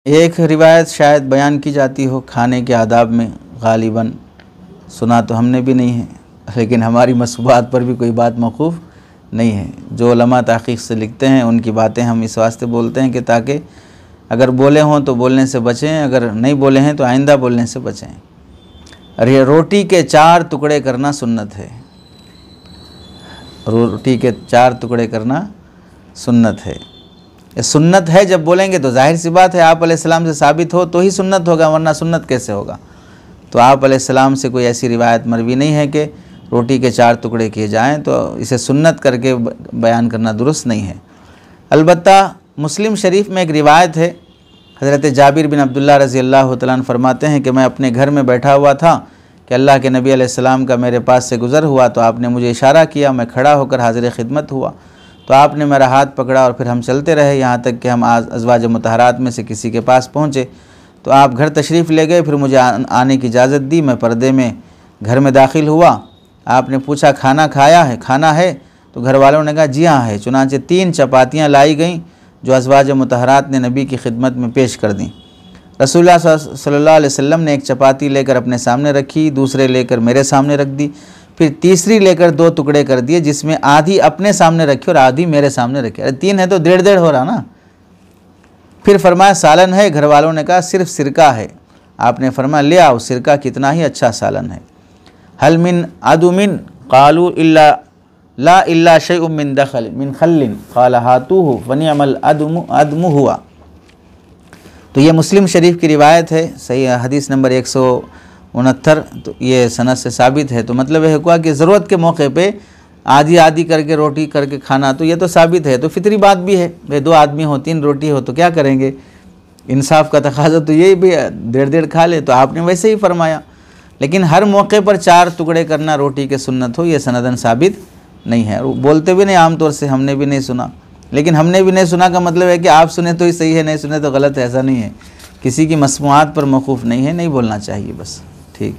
एक रिवायत शायद बयान की जाती हो खाने के आदाब में, गालिबन सुना तो हमने भी नहीं है, लेकिन हमारी मसबूआत पर भी कोई बात मौकूफ़ नहीं है। जो उलमा तहक़ीक़ से लिखते हैं उनकी बातें हम इस वास्ते बोलते हैं कि ताकि अगर बोले हों तो बोलने से बचें, अगर नहीं बोले हैं तो आइंदा बोलने से बचें। अरे रोटी के 4 टुकड़े करना सुन्नत है, रोटी के 4 टुकड़े करना सुन्नत है। ये सुन्नत है जब बोलेंगे तो जाहिर सी बात है आप अलैहिस्सलाम से साबित हो तो ही सुन्नत होगा, वरना सुन्नत कैसे होगा। तो आप अलैहिस्सलाम से कोई ऐसी रिवायत मरवी नहीं है कि रोटी के 4 टुकड़े किए जाएं, तो इसे सुन्नत करके बयान करना दुरुस्त नहीं है। अलबत्ता मुस्लिम शरीफ में एक रिवायत है, हज़रत जाबिर बिन अब्दुल्लाह रज़ी अल्लाह तआला अन्हु फरमाते हैं कि मैं अपने घर में बैठा हुआ था कि अल्लाह के नबी अलैहिस्सलाम का मेरे पास से गुज़र हुआ, तो आपने मुझे इशारा किया, मैं खड़ा होकर हाज़िर खिदमत हुआ, तो आपने मेरा हाथ पकड़ा और फिर हम चलते रहे यहाँ तक कि हम अज़वाज मुतहरात में से किसी के पास पहुँचे। तो आप घर तशरीफ़ ले गए, फिर मुझे आने की इजाज़त दी, मैं पर्दे में घर में दाखिल हुआ। आपने पूछा खाना खाना है? तो घर वालों ने कहा जी हाँ है। चुनांचे 3 चपातियाँ लाई गईं जो अज़वाज मुतहरात ने नबी की खिदमत में पेश कर दी। रसूलुल्लाह सल्लल्लाहु अलैहि वसल्लम ने एक चपाती लेकर अपने सामने रखी, दूसरे लेकर मेरे सामने रख दी, फिर तीसरी लेकर 2 टुकड़े कर दिए, जिसमें आधी अपने सामने रखी और आधी मेरे सामने रखी। अरे 3 है तो 1.5 हो रहा ना। फिर फरमाया सालन है? घर वालों ने कहा सिर्फ सिरका है। आपने फरमाया ले आओ, सिरका कितना ही अच्छा सालन है। हल मिन अदुमिन क़ालू इल्ला ला इल्ला शैउम मिन दखल मिन खल्लिन क़ाल हातूहु फनिअमल अदमु हुआ। तो ये मुस्लिम शरीफ की रिवायत है, सही हदीस नंबर 169। तो ये सनद से साबित है। तो मतलब यह हुआ कि ज़रूरत के मौके पे आधी आधी करके रोटी करके खाना, तो ये तो साबित है। तो फितरी बात भी है, भाई 2 आदमी हो 3 रोटी हो तो क्या करेंगे, इंसाफ का तकाज़ा तो यही भी 1.5 खा ले, तो आपने वैसे ही फरमाया। लेकिन हर मौके पर 4 टुकड़े करना रोटी के सुन्नत हो, ये सनदन साबित नहीं है। बोलते भी नहीं, आमतौर से हमने भी नहीं सुना। लेकिन हमने भी नहीं सुना का मतलब है कि आप सुने तो ही सही है, नहीं सुने तो गलत है, ऐसा नहीं है। किसी की मसमूआत पर मौकूफ़ नहीं है, नहीं बोलना चाहिए बस। ठीक।